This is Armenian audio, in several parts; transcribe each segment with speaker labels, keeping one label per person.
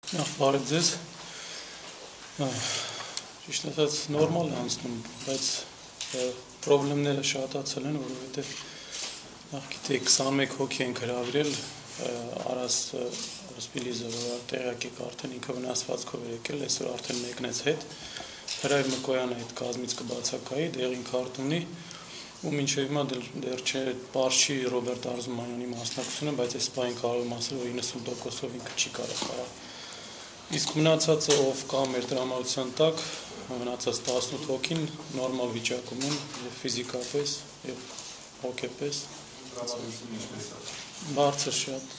Speaker 1: Նախ բարև ձեզ, ճիշտ ասած նորմալ է անցնում, բայց պրոբլեմները շատացել են, որովհետև նախ գիտեք 21 հոգի ենք հրավիրել, Արաս Սպիլիզը, որ տեղյակ եք արդեն ինքը վնասվածքով է եկել, այսօր արդեն մեկնեց հետ, Հրայր Մկոյանը այդ կազմից կբացակայի, դեղին քարտ ունի, ու մինչև հիմա դեռ չէ պարզ չի Ռոբերտ Արզումանյանի մասնակցությունը, բայց այս պահին կարող եմ ասել, որ 90%-ով ինքը չի կարող խաղալ։ Իսկ մնացածը ով կա մեր տրամադրության տակ, մնացած 18 հոգին նորմալ վիճակում են եւ ֆիզիկապես եւ հոգեպես բարձր շատ։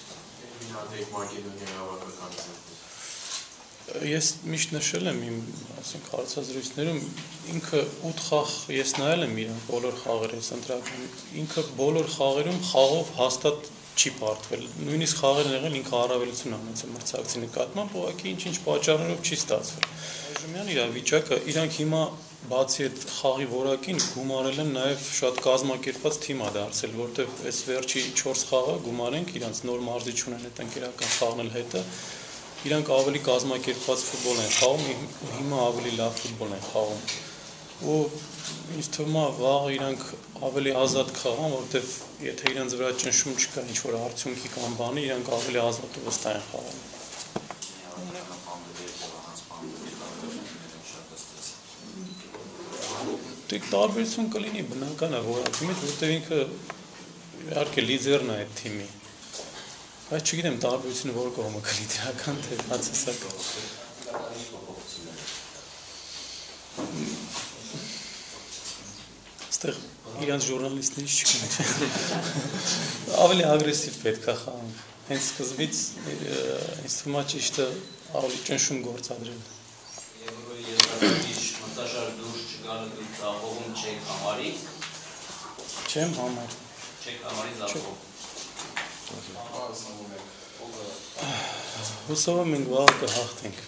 Speaker 1: Ես միշտ նշել եմ իմ, ասենք, հարցազրույցներում, ինքը 8 խաղ ես նայել եմ իրան բոլոր խաղերից ընտրական, ինքը բոլոր խաղերում խաղով հաստատ չի պարտվել, նույնիսկ խաղերն եղել ինքը առավելություն ունեցել մրցակցի նկատմամբ, ուղղակի ինչ-ինչ պատճառներով չի ստացվել։ Այժմյան իր վիճակը, իրանք հիմա բացի այդ խաղի որակին գումարել են նաև շատ կազմակերպված թիմ է դարձել, որտեղ այս վերջի 4 խաղը գումարենք, իրանք նոր մարզիչ ունեն այդ ընկերական խաղն էլ հետը, իրանք ավելի կազմակերպված ֆուտբոլ են խաղում, հիմա ավելի լավ ֆուտբոլ են խաղում։ Ու ինձ թվում է վաղ իրանք ավելի ազատ կխաղան, որովհետև եթե իրանց վրա ճնշում չկա ինչ-որ արդյունքի կամ բանի, իրանք ավելի ազատ ու վստահ են խաղում։ Դե տարբերություն կլինի բնական է որակի մեջ, որովհետև ինքը իհարկե լիդերն է այդ թիմի։ Բայց չգիտեմ տարբերությունը որ կողմը կլինի դրական թե բացասական։ Այստեղ իրանց ժուրնալիստներից չկան։ Ավելի ագրեսիվ պետք է խաղան։ Հենց սկզբից ինձ թվում է ճիշտը ավելի ճնշում գործադրել։
Speaker 2: Մտաշար դուրս չգալը դու ծախողում չեք համարի։
Speaker 1: Չեմ համար։
Speaker 2: Չեք համարի ծախող։
Speaker 1: Հուսով եմ մենք վաղ կհաղթենք։